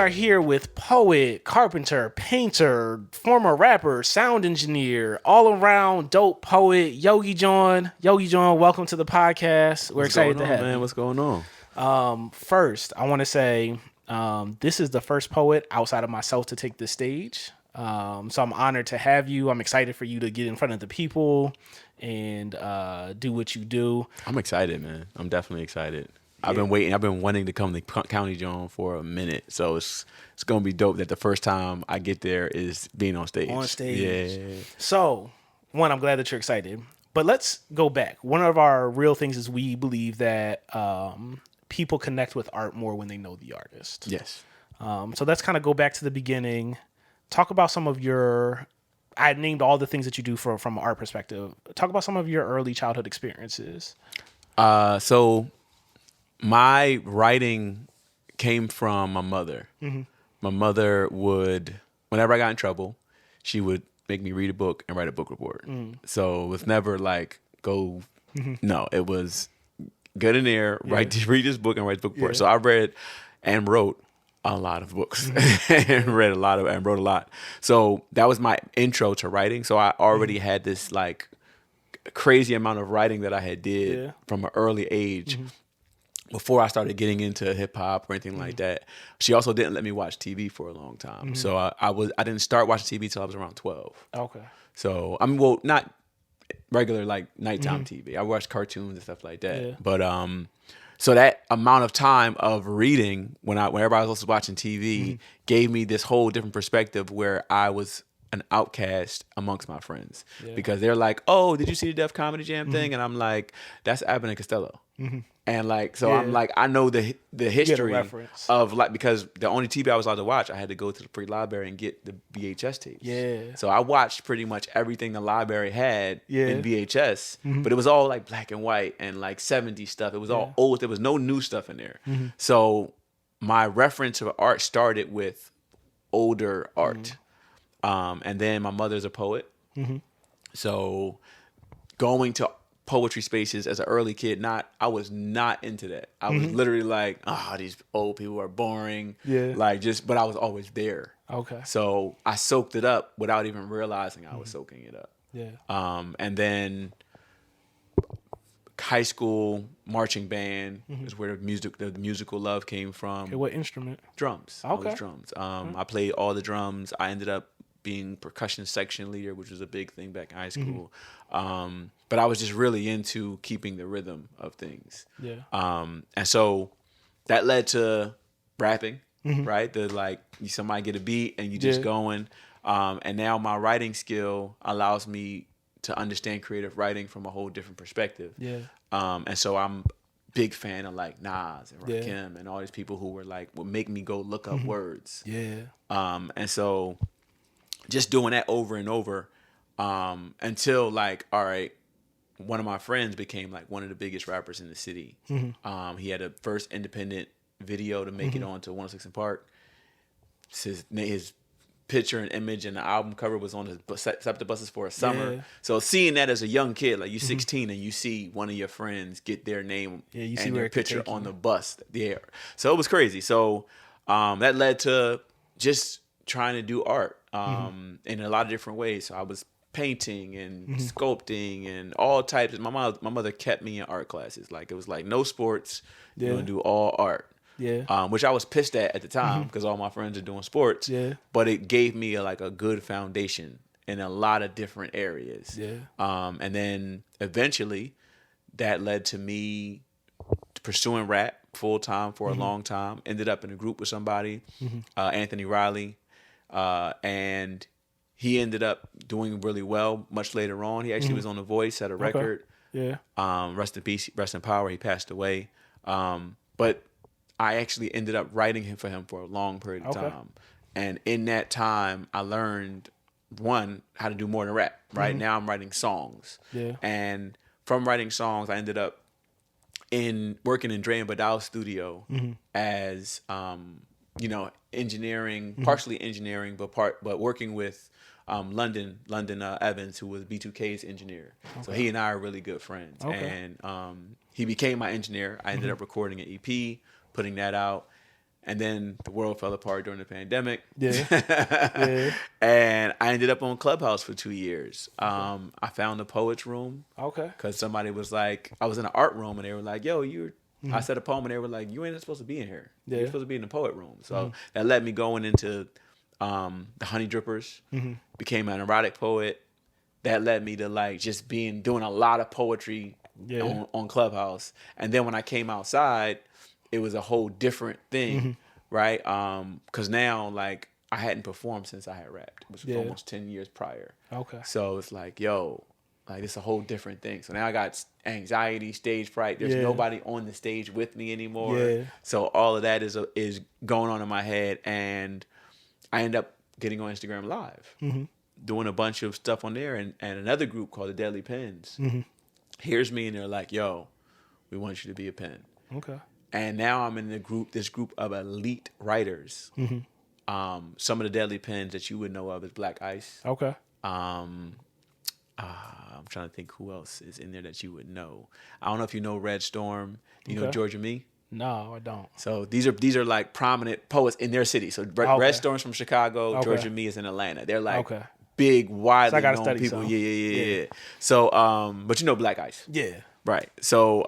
are here with poet, carpenter, painter, former rapper, sound engineer, all around dope poet, Yogi Jawn. Yogi Jawn, welcome to the podcast. We're excited to have you. What's going on? First, I want to say this is the first poet outside of myself to take the stage. So I'm honored to have you. I'm excited for you to get in front of the people and do what you do. I'm excited, man. I'm definitely excited. I've been waiting. I've been wanting to come to County Joan for a minute, so it's gonna be dope that the first time I get there is being on stage. On stage. Yeah. So, one, I'm glad that you're excited. But let's go back. One of our real things is we believe that people connect with art more when they know the artist. Yes. So let's kind of go back to the beginning. Talk about some of your. I named all the things that you do from an art perspective. Talk about some of your early childhood experiences. So my writing came from my mother. Mm-hmm. My mother would, whenever I got in trouble, she would make me read a book and write a book report. So it was never like no, it was get in there, read this book and write the book report. So I read and wrote a lot of books and wrote a lot. So that was my intro to writing. So I already had this like crazy amount of writing that I had did from an early age. Before I started getting into hip hop or anything like that. She also didn't let me watch TV for a long time. So I didn't start watching TV till I was around 12. Okay. So well, not regular like nighttime TV. I watched cartoons and stuff like that. Yeah. But so that amount of time of reading whenever I was watching TV gave me this whole different perspective where I was an outcast amongst my friends because they're like, "Oh, did you see the Def Comedy Jam thing?" And I'm like, "That's Abbott and Costello." And like, so I'm like, I know the history of like, because the only TV I was allowed to watch, I had to go to the free library and get the VHS tapes. Yeah. So I watched pretty much everything the library had in VHS, but it was all like black and white and like 70s stuff. It was all old. There was no new stuff in there. So my reference of art started with older art. And then my mother's a poet. So going to poetry spaces as an early kid, I was not into that. I was literally like, these old people are boring. Yeah. But I was always there. Okay. So I soaked it up without even realizing I was soaking it up. Yeah. And then high school marching band is where the musical love came from. Okay, what instrument? Drums. Okay. I was drums. I played all the drums. I ended up being percussion section leader, which was a big thing back in high school. But I was just really into keeping the rhythm of things. Yeah. And so that led to rapping, right? Somebody get a beat and you just going. And now my writing skill allows me to understand creative writing from a whole different perspective. Yeah. And so I'm big fan of like Nas and Rakim and all these people who would make me go look up words. Yeah. And so just doing that over and over until like, all right, one of my friends became like one of the biggest rappers in the city. He had a first independent video to make it onto 106 and Park. His picture and image and the album cover was on his Septa buses for a summer. Yeah. So seeing that as a young kid, like you're 16 and you see one of your friends get their name and their picture on the bus. Yeah. So it was crazy. So that led to just trying to do art in a lot of different ways. So I was painting and sculpting and all types. My mother kept me in art classes. Like it was like no sports. You're gonna do all art. Yeah. Which I was pissed at the time because all my friends are doing sports. Yeah. But it gave me a good foundation in a lot of different areas. Yeah. And then eventually that led to me pursuing rap full time for a long time. Ended up in a group with somebody, Anthony Riley, and he ended up doing really well much later on. He actually was on The Voice, had a record. Yeah. Rest in peace, rest in power. He passed away. But I actually ended up writing for him for a long period of time. And in that time, I learned, one, how to do more than rap. Right now, I'm writing songs. Yeah. And from writing songs, I ended up working in Dre and Badal's studio as, engineering, partially engineering, but working with London Evans, who was B2K's engineer. So he and I are really good friends. And he became my engineer. I ended up recording an EP, putting that out. And then the world fell apart during the pandemic. Yeah. Yeah. And I ended up on Clubhouse for 2 years. I found a poet's room. Okay. Because somebody was like, I was in an art room and they were like, yo, I said a poem and they were like, you ain't supposed to be in here. Yeah. You're supposed to be in the poet room. So that led me going into the Honey Drippers, became an erotic poet. That led me to like just doing a lot of poetry on Clubhouse. And then when I came outside, it was a whole different thing, right? Because now, like, I hadn't performed since I had rapped. It was almost 10 years prior. Okay. So it's like, yo, like, it's a whole different thing. So now I got anxiety, stage fright. There's nobody on the stage with me anymore. Yeah. So all of that is going on in my head. And I end up getting on Instagram Live, doing a bunch of stuff on there. And another group called the Deadly Pens hears me and they're like, yo, we want you to be a pen. Okay. And now I'm in this group of elite writers. Some of the Deadly Pens that you would know of is Black Ice. Okay. I'm trying to think who else is in there that you would know. I don't know if you know Red Storm. Do you know Georgia Me? No, I don't. So these are like prominent poets in their city. So Red Storm's from Chicago. Georgia Me is in Atlanta. They're like big, widely known people. Some. Yeah. So, but you know Black Ice. Yeah. Right. So,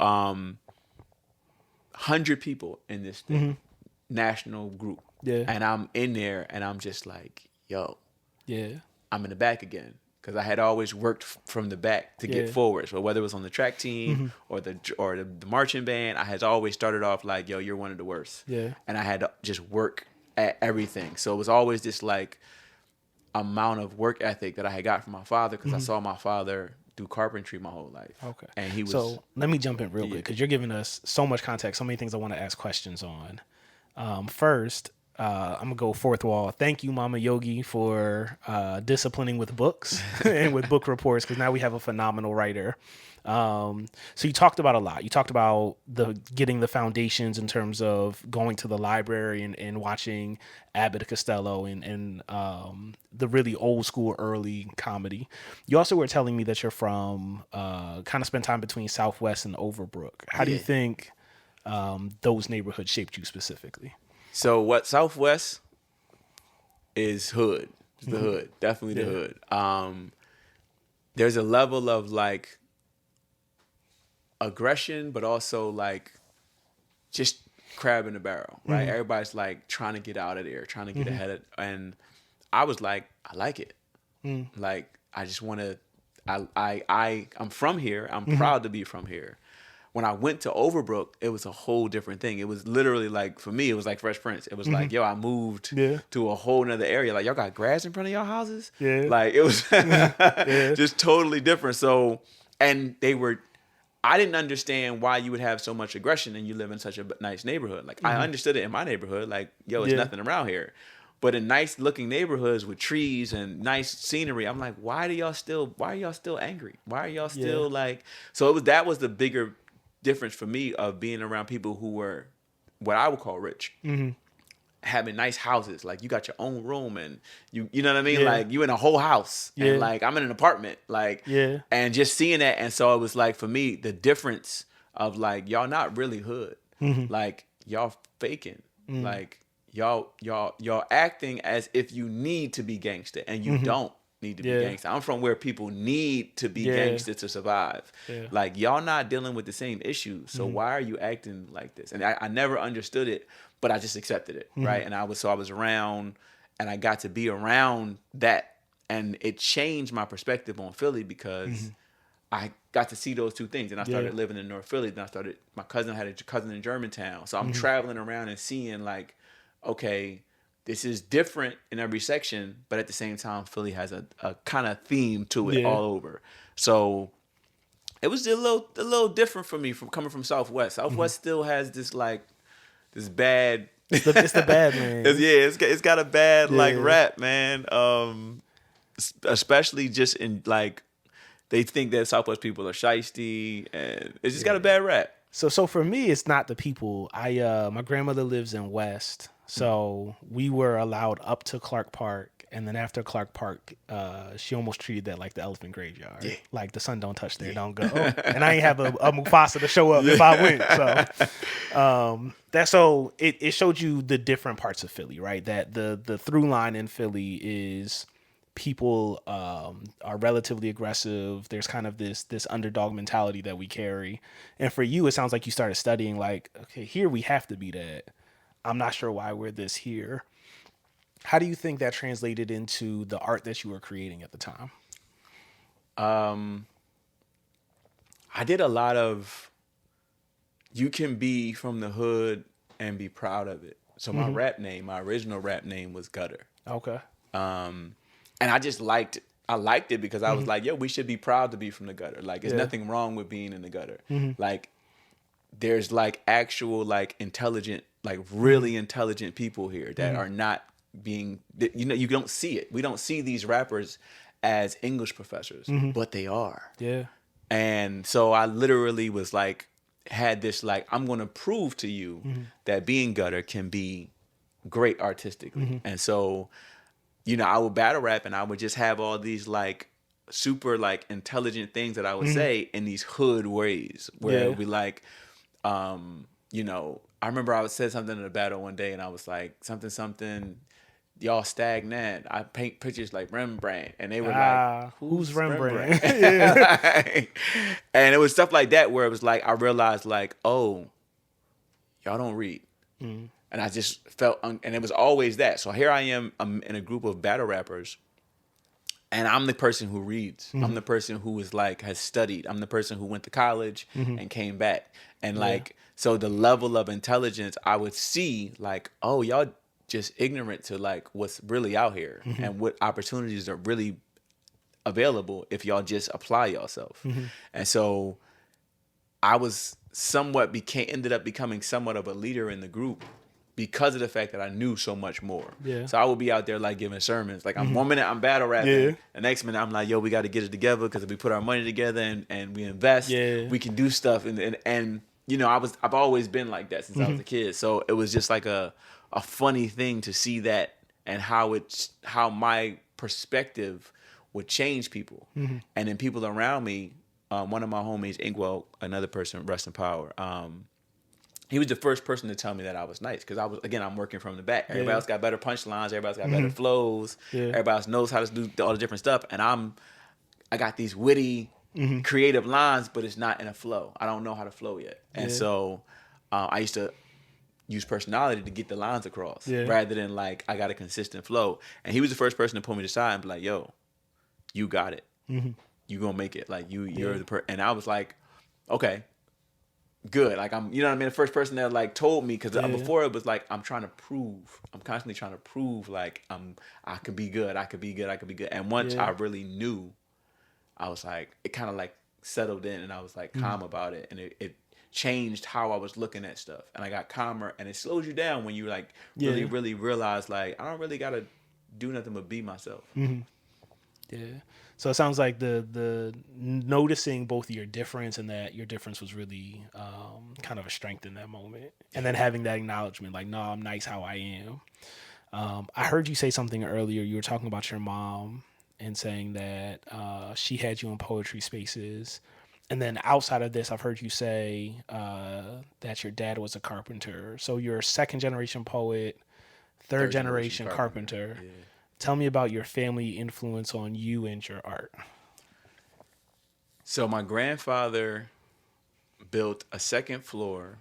100 people in this thing, national group. Yeah. And I'm in there and I'm just like, yo. Yeah. I'm in the back again. Because I had always worked from the back to get forward. So whether it was on the track team or the marching band, I had always started off like, yo, you're one of the worst. Yeah. And I had to just work at everything. So it was always this like amount of work ethic that I had got from my father because I saw my father do carpentry my whole life. Okay. And he was. So let me jump in real quick because you're giving us so much context, so many things I want to ask questions on. First, I'm gonna go fourth wall. Thank you, Mama Yogi, for disciplining with books and with book reports because now we have a phenomenal writer. So you talked about a lot. You talked about getting the foundations in terms of going to the library and watching Abbott and Costello and the really old school early comedy. You also were telling me that you're from kind of spent time between Southwest and Overbrook. How do you think those neighborhoods shaped you specifically? So what Southwest is hood. It's the hood. Definitely the hood. There's a level of like aggression, but also like just crab in the barrel, right? Everybody's like trying to get out of there, trying to get ahead of, and I was like, I like it. Like, I just want to, I'm from here. I'm proud to be from here. When I went to Overbrook, it was a whole different thing. It was literally like, for me, it was like Fresh Prince. It was like, yo, I moved to a whole nother area. Like, y'all got grass in front of y'all houses? Yeah. Like, it was just totally different. So, and I didn't understand why you would have so much aggression and you live in such a nice neighborhood. Like, I understood it in my neighborhood. Like, yo, it's nothing around here. But in nice looking neighborhoods with trees and nice scenery, I'm like, why are y'all still angry? Why are y'all still like, so that was the bigger difference for me of being around people who were what I would call rich, having nice houses. Like, you got your own room and you know what I mean? Like, you in a whole house and like, I'm in an apartment, like, and just seeing that. And so it was like, for me, the difference of like, y'all not really hood, like y'all faking, like y'all acting as if you need to be gangster and you don't need to be gangster. I'm from where people need to be gangster to survive. Like, y'all not dealing with the same issues. So why are you acting like this? And I never understood it, but I just accepted it. Right. And I was around and I got to be around that. And it changed my perspective on Philly because I got to see those two things. And I started living in North Philly. Then my cousin had a cousin in Germantown. So I'm traveling around and seeing like, okay, this is different in every section, but at the same time, Philly has a kind of theme to it all over. So it was a little different for me from coming from Southwest. Southwest still has this like this bad. It's the bad man. It's got a bad like rap, man. Especially just in like they think that Southwest people are shiesty, and it's just got a bad rap. So for me, it's not the people. My grandmother lives in West. So we were allowed up to Clark Park Park, and then after Clark Park, she almost treated that like the elephant graveyard. Yeah. Like the sun don't touch there, don't go. And I ain't have a Mufasa to show up if I went. So it showed you the different parts of Philly, right? That the through line in Philly is people are relatively aggressive. There's kind of this underdog mentality that we carry. And for you, it sounds like you started studying like, okay, here we have to be that. I'm not sure why we're this here. How do you think that translated into the art that you were creating at the time? I did a lot of, you can be from the hood and be proud of it. So my original rap name was Gutter. Okay. And I just liked it because I was like, yo, we should be proud to be from the gutter. Like, there's nothing wrong with being in the gutter. Like, there's like actual, like intelligent, like really intelligent people here that are not being, you don't see it. We don't see these rappers as English professors, but they are. Yeah. And so I literally was like, had this like, I'm going to prove to you that being gutter can be great artistically. And so, I would battle rap and I would just have all these like super like intelligent things that I would say in these hood ways where it would be like, I remember I would say something in a battle one day and I was like, something, y'all stagnant. I paint pictures like Rembrandt. And they were like, who's Rembrandt? And it was stuff like that where it was like, I realized like, oh, y'all don't read. And I just felt, and it was always that. So here I am, I'm in a group of battle rappers, and I'm the person who reads. I'm the person who is like, has studied. I'm the person who went to college and came back. And like, so the level of intelligence I would see like, oh, y'all just ignorant to like what's really out here and what opportunities are really available if y'all just apply yourself. And so I was ended up becoming somewhat of a leader in the group because of the fact that I knew so much more. Yeah. So I would be out there like giving sermons. Like one minute I'm battle rapping. The next minute I'm like, yo, we got to get it together because if we put our money together and we invest, we can do stuff. And I've always been like that since I was a kid. So it was just like a funny thing to see that and how my perspective would change people. And then people around me, one of my homies, Inkwell, another person, rest in power, he was the first person to tell me that I was nice because I'm working from the back. Everybody else got better punchlines. Everybody else got better flows. Everybody else knows how to do all the different stuff. And I got these witty, creative lines, but it's not in a flow. I don't know how to flow yet. And so I used to use personality to get the lines across rather than like I got a consistent flow. And he was the first person to pull me aside and be like, yo, you got it. You gonna make it. Like you're the and I was like, okay. Good. Like I'm, the first person that like told me because before it was like I'm constantly trying to prove like I could be good. And once I really knew, I was like, it kind of like settled in and I was like calm about it. And it changed how I was looking at stuff. And I got calmer and it slows you down when you like really, really realize like, I don't really got to do nothing but be myself. Yeah. So it sounds like the noticing both your difference and that your difference was really kind of a strength in that moment. And then having that acknowledgement, like, no, I'm nice how I am. I heard you say something earlier. You were talking about your mom and saying that she had you in poetry spaces. And then outside of this, I've heard you say that your dad was a carpenter. So you're a second generation poet, third generation carpenter. Yeah. Tell me about your family influence on you and your art. So my grandfather built a second floor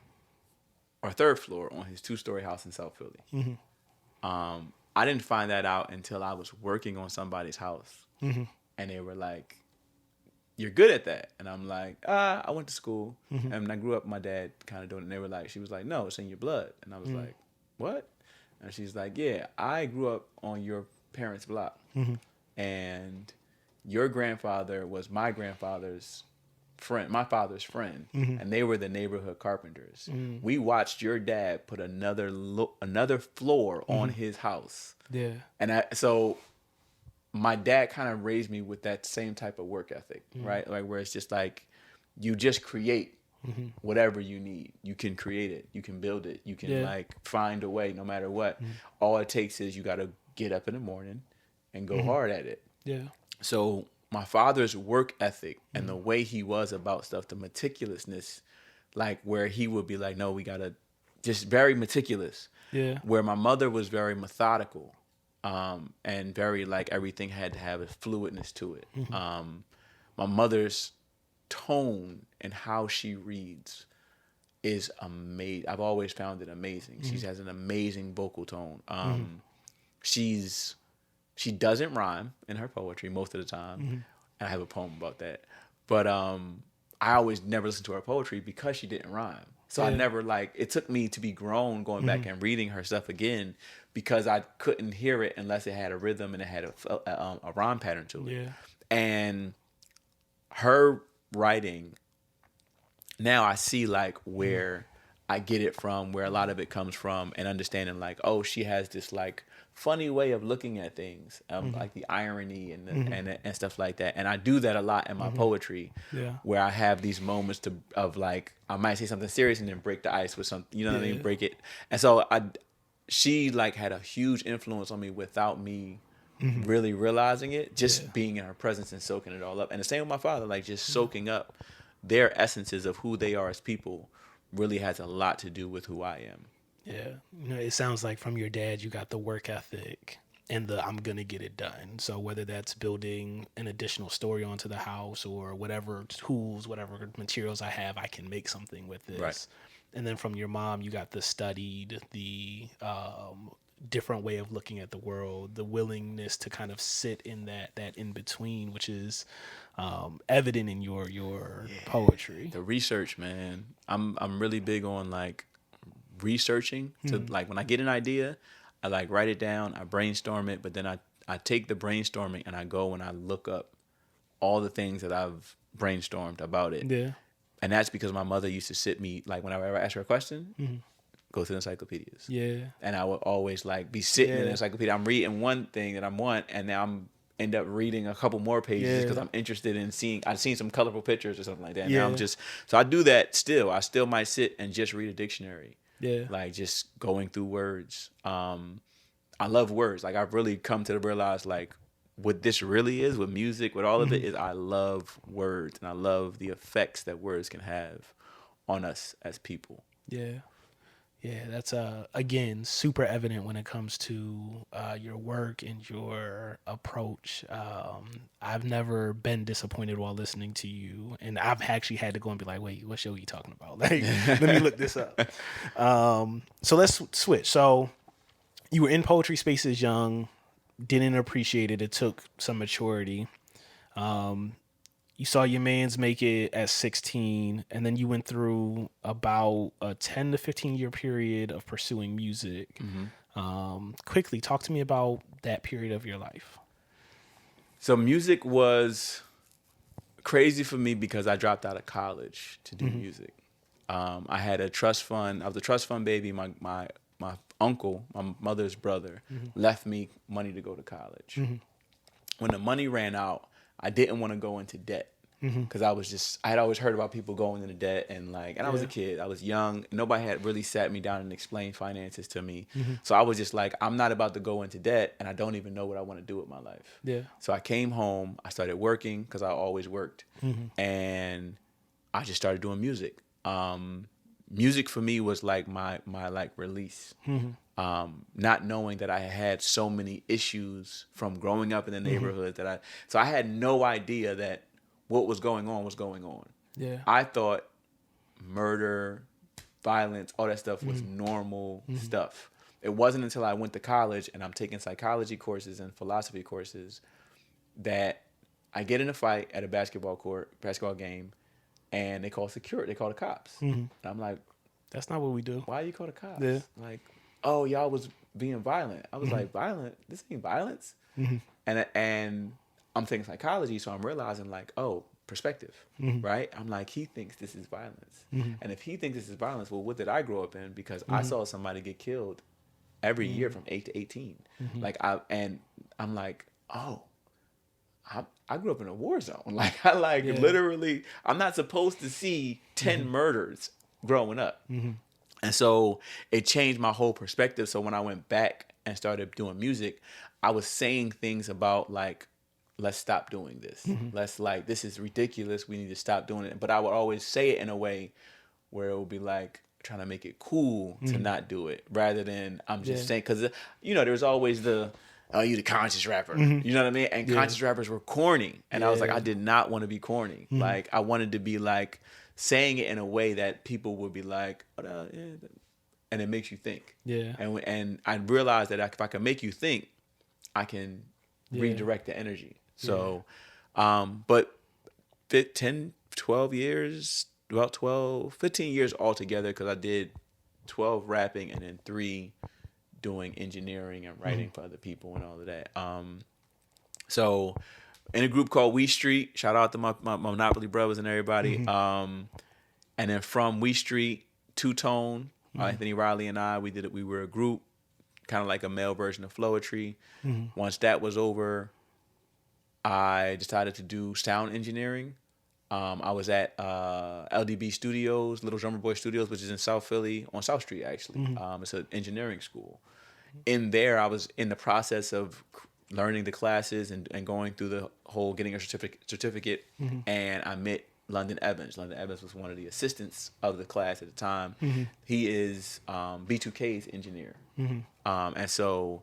or third floor on his 2-story house in South Philly. I didn't find that out until I was working on somebody's house. And they were like, you're good at that. And I'm like, I went to school. And I grew up, my dad kind of doing it. And she was like, no, it's in your blood. And I was like, what? And she's like, yeah, I grew up on your parents' block. And your grandfather was my grandfather's friend, my father's friend, and they were the neighborhood carpenters. We watched your dad put another floor on his house. Yeah. And so my dad kind of raised me with that same type of work ethic, right? Like where it's just like you just create whatever you need. You can create it. You can build it. You can like find a way no matter what. All it takes is you got to get up in the morning. and go hard at it. Yeah. So my father's work ethic and the way he was about stuff, the meticulousness, like where he would be like, no, we gotta just very meticulous. Yeah. Where my mother was very methodical, and very like everything had to have a fluidness to it. My mother's tone and how she reads is amazing. I've always found it amazing. She has an amazing vocal tone. She doesn't rhyme in her poetry most of the time. And I have a poem about that. But I always never listened to her poetry because she didn't rhyme. So I never it took me to be grown going back and reading her stuff again because I couldn't hear it unless it had a rhythm and it had a rhyme pattern to it. Yeah. And her writing, now I see like where I get it from, where a lot of it comes from, and understanding like, oh, she has this like funny way of looking at things, like the irony and stuff like that. And I do that a lot in my poetry, where I have these moments of like, I might say something serious and then break the ice with something, you know what I mean, break it. And so she like had a huge influence on me without me really realizing it, just being in her presence and soaking it all up. And the same with my father, like just soaking up their essences of who they are as people really has a lot to do with who I am. Yeah. It sounds like from your dad, you got the work ethic and the I'm going to get it done. So whether that's building an additional story onto the house or whatever tools, whatever materials I have, I can make something with this. Right. And then from your mom, you got the studied, the different way of looking at the world, the willingness to kind of sit in that in between, which is evident in your poetry. The research, man. I'm really big on like researching to like when I get an idea, I like write it down, I brainstorm it, but then I take the brainstorming and I go and I look up all the things that I've brainstormed about it. Yeah. And that's because my mother used to sit me like whenever I ask her a question, go to the encyclopedias. Yeah. And I would always like be sitting in the encyclopedia. I'm reading one thing that I want, and now I'm end up reading a couple more pages because I'm interested in seeing. I've seen some colorful pictures or something like that. Now I'm just so I do that still. I still might sit and just read a dictionary. Yeah. Like just going through words. I love words. Like I've really come to realize like what this really is with music, with all of it is I love words and I love the effects that words can have on us as people. Yeah. Yeah, that's again super evident when it comes to your work and your approach. I've never been disappointed while listening to you, and I've actually had to go and be like, "Wait, what show are you talking about?" Like, let me look this up. So let's switch. So you were in poetry spaces young, didn't appreciate it. It took some maturity. You saw your mans make it at 16, and then you went through about a 10 to 15 year period of pursuing music. Quickly, talk to me about that period of your life. So music was crazy for me because I dropped out of college to do music. I had a trust fund. I was a trust fund baby. My uncle, my mother's brother, left me money to go to college. When the money ran out, I didn't want to go into debt because I had always heard about people going into debt and I was a kid, I was young, nobody had really sat me down and explained finances to me. So I was just like, I'm not about to go into debt and I don't even know what I want to do with my life. Yeah. So I came home, I started working because I always worked, and I just started doing music. Music for me was like my like release. Not knowing that I had so many issues from growing up in the neighborhood so I had no idea that what was going on was going on. Yeah. I thought murder, violence, all that stuff was normal stuff. It wasn't until I went to college and I'm taking psychology courses and philosophy courses that I get in a fight at a basketball game, and they call security. They call the cops. And I'm like, that's not what we do. Why you call the cops? Yeah. Like, oh, y'all was being violent. I was like, violent? This ain't violence. And I'm thinking psychology, so I'm realizing like, oh, perspective, right? I'm like, he thinks this is violence. And if he thinks this is violence, well, what did I grow up in? Because I saw somebody get killed every year from 8 to 18. I'm like, oh, I grew up in a war zone. Like literally, I'm not supposed to see 10 murders growing up. And so it changed my whole perspective. So when I went back and started doing music, I was saying things about like, let's stop doing this. Let's like, this is ridiculous. We need to stop doing it. But I would always say it in a way where it would be like trying to make it cool to not do it, rather than I'm just saying, because there's always the, oh, you the conscious rapper, you know what I mean? And conscious rappers were corny, and I was like, I did not want to be corny. Like I wanted to be like saying it in a way that people would be like, oh, yeah, and it makes you think. Yeah. And I realized that if I can make you think, I can redirect the energy. So, but 10, 12 years, about 12, 15 years altogether, because I did 12 rapping and then 3 doing engineering and writing for other people and all of that. So in a group called We Street, shout out to my Monopoly brothers and everybody. And then from We Street, Two Tone, Anthony Riley and I, we were a group, kind of like a male version of Floetry. Once that was over, I decided to do sound engineering. I was at LDB Studios, Little Drummer Boy Studios, which is in South Philly, on South Street, actually. It's an engineering school. In there, I was in the process of learning the classes and going through the whole getting a certificate. And I met London Evans. London Evans was one of the assistants of the class at the time. He is B2K's engineer. And so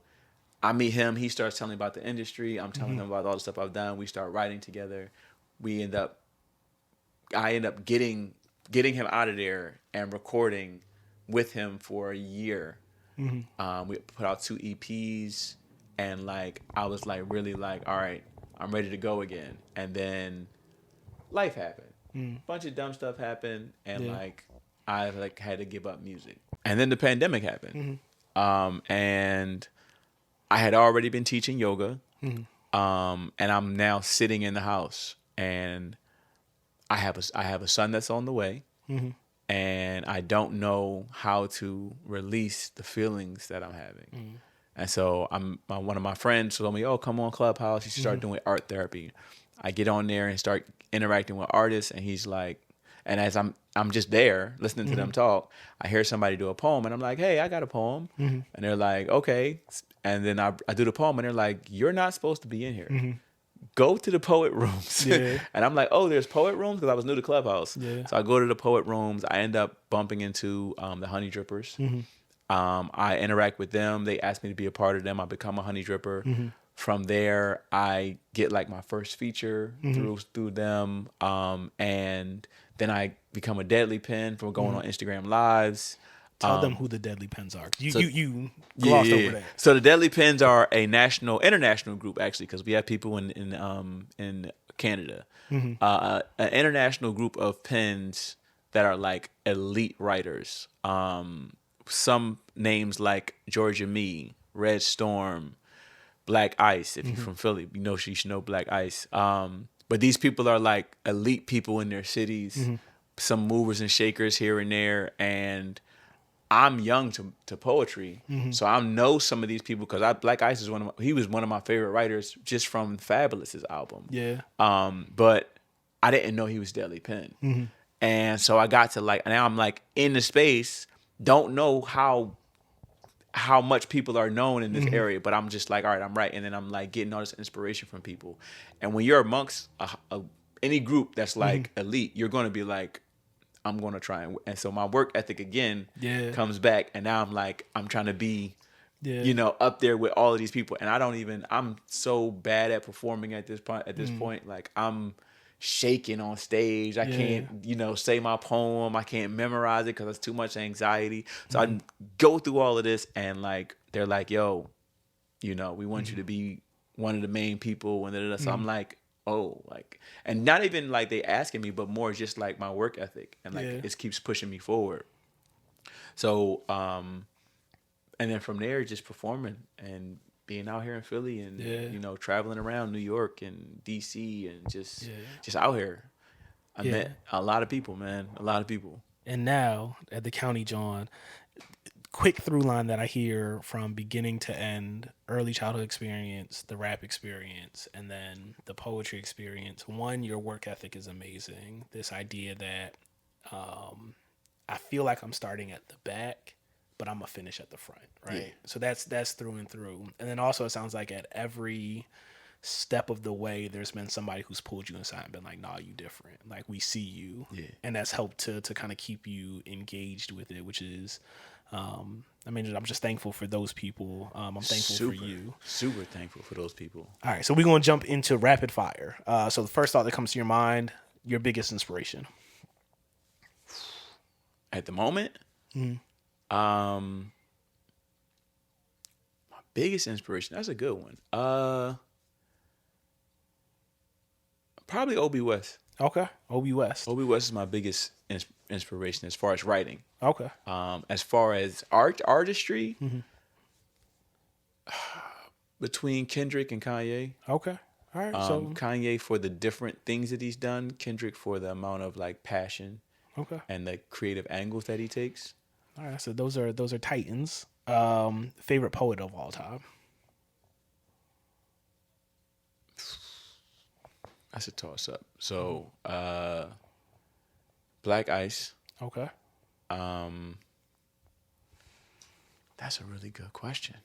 I meet him. He starts telling me about the industry. I'm telling him about all the stuff I've done. We start writing together. I end up getting him out of there and recording with him for a year. We put out 2 EPs, and like I was like really like, all right, I'm ready to go again. And then life happened. Bunch of dumb stuff happened, and like I like had to give up music. And then the pandemic happened. And I had already been teaching yoga. And I'm now sitting in the house, and I have a son that's on the way, and I don't know how to release the feelings that I'm having. And so one of my friends told me, "Oh, come on Clubhouse, you should start doing art therapy." I get on there and start interacting with artists, and he's like, and as I'm just there listening to them talk, I hear somebody do a poem, and I'm like, "Hey, I got a poem," and they're like, "Okay," and then I do the poem, and they're like, "You're not supposed to be in here. Go to the poet rooms." And I'm like, oh, there's poet rooms? Because I was new to Clubhouse. So I go to the poet rooms. I end up bumping into the Honey Drippers. I interact with them. They ask me to be a part of them. I become a Honey Dripper. From there, I get like my first feature through them. And then I become a Deadly Pen from going on Instagram Lives. Tell them who the Deadly Pens are. You glossed over that. So the Deadly Pens are a international group, actually, because we have people in Canada. An international group of pens that are like elite writers. Some names like Georgia Me, Red Storm, Black Ice. If you're from Philly, you should know Black Ice. But these people are like elite people in their cities. Some movers and shakers here and there, and I'm young to poetry, so I know some of these people because Black Ice is he was one of my favorite writers just from Fabulous's album. But I didn't know he was Deadly Pen, and so I got to like now I'm like in the space, don't know how much people are known in this area, but I'm just like, all right, I'm right, and then I'm like getting all this inspiration from people, and when you're amongst any group that's like elite, you're going to be like, I'm going to try. And so my work ethic again comes back. And now I'm like, I'm trying to be, up there with all of these people. And I'm so bad at performing at this point. Like I'm shaking on stage. I can't, say my poem. I can't memorize it because it's too much anxiety. So I go through all of this and like, they're like, yo, we want you to be one of the main people. And so I'm like, oh, like, and not even like they asking me, but more just like my work ethic and like it keeps pushing me forward. So, and then from there, just performing and being out here in Philly and traveling around New York and DC and just out here. I met a lot of people, man, a lot of people. And now at the County Jawn, quick through line that I hear from beginning to end, early childhood experience, the rap experience, and then the poetry experience. One, your work ethic is amazing. This idea that I feel like I'm starting at the back, but I'm gonna finish at the front, right? Yeah. So that's through and through. And then also it sounds like at every step of the way, there's been somebody who's pulled you aside and been like, "Nah, you different. Like we see you," and that's helped to kind of keep you engaged with it, which is. I mean, I'm just thankful for those people. I'm thankful for you. Super thankful for those people. All right, so we're going to jump into rapid fire. So the first thought that comes to your mind, your biggest inspiration. At the moment, my biggest inspiration, that's a good one. Probably Obi West. Okay, Obi West. Obi West is my biggest inspiration as far as writing. Okay. As far as artistry, between Kendrick and Kanye. Okay. All right. So Kanye for the different things that he's done. Kendrick for the amount of like passion. Okay. And the creative angles that he takes. All right. So those are titans. Favorite poet of all time. That's a toss up. So, Black Ice. Okay. That's a really good question.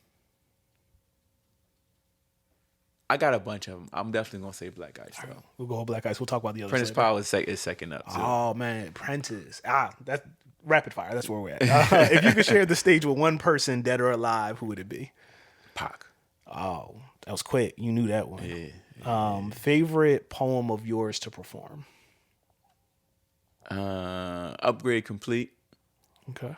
I got a bunch of them. I'm definitely gonna say Black Ice though. Right, we'll go with Black Ice. We'll talk about the other. Prentice Powell is second up too. Oh man, Prentice. That's rapid fire. That's where we're at. If you could share the stage with one person, dead or alive, who would it be? Pac. Oh, that was quick. You knew that one. Yeah. Favorite poem of yours to perform? Upgrade Complete. Okay.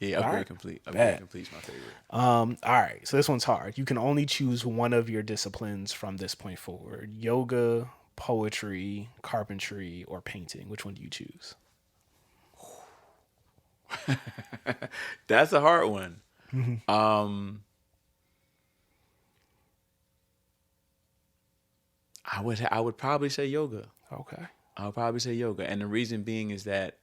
Yeah, Upgrade Complete. Upgrade Complete is my favorite. All right. So this one's hard. You can only choose one of your disciplines from this point forward. Yoga, poetry, carpentry, or painting. Which one do you choose? That's a hard one. I would probably say yoga. Okay. I would probably say yoga. And the reason being is that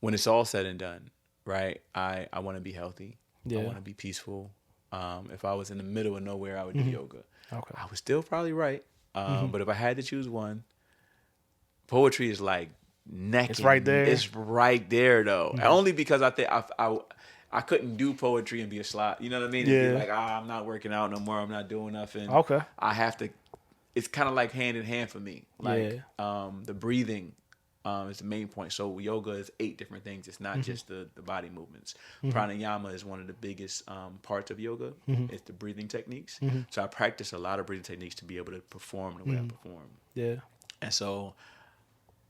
when it's all said and done, right, I want to be healthy. Yeah. I want to be peaceful. If I was in the middle of nowhere, I would do yoga. Okay. I would still probably write. But if I had to choose one, poetry is like neck. It's right there. It's right there though. Only because I think I couldn't do poetry and be a slot. You know what I mean? Yeah. And be like, I'm not working out no more. I'm not doing nothing. Okay. I have to. It's kind of like hand in hand for me. Like the breathing is the main point. So yoga is 8 different things. It's not just the body movements. Pranayama is one of the biggest parts of yoga. It's the breathing techniques. So I practice a lot of breathing techniques to be able to perform the way I perform. Yeah. And so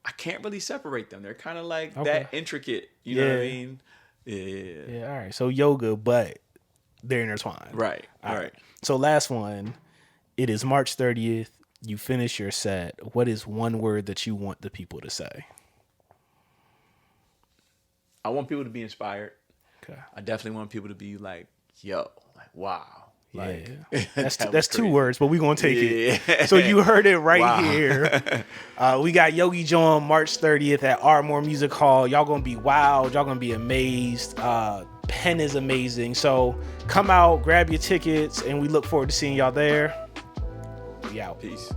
I can't really separate them. They're kind of like that intricate. You know what I mean? Yeah. Yeah. All right. So yoga, but they're intertwined. Right. All right. So last one. It is March 30th. You finish your set. What is one word that you want the people to say? I want people to be inspired. Okay. I definitely want people to be like, yo, like, wow. Like, Yeah. That's 2 crazy. words, but we're going to take it. So you heard it right here. We got Yogi Jawn March 30th at Ardmore Music Hall. Y'all going to be wowed. Y'all going to be amazed. Pen is amazing. So come out, grab your tickets, and we look forward to seeing y'all there. We out. Peace.